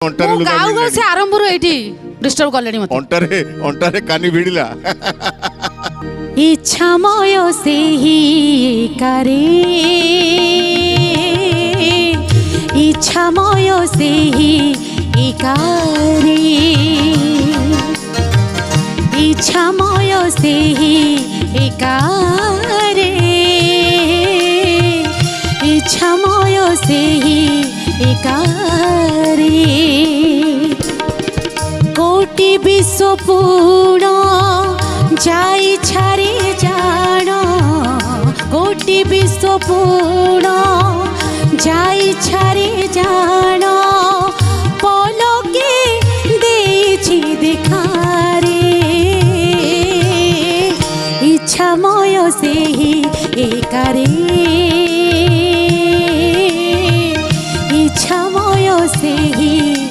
अंटारे लुगा गाँव मिललानी। से आरंभ ये डिस्टर्ब कले मत अंटारे कानी भिड़िला इच्छामय से ही करे इच्छामय से ही करे इच्छामय से ही करे इच्छामय से ही करे कोटि विश्व पूर्ण जाई छारी जान कोटि विश्व पूर्ण जाई छारी जान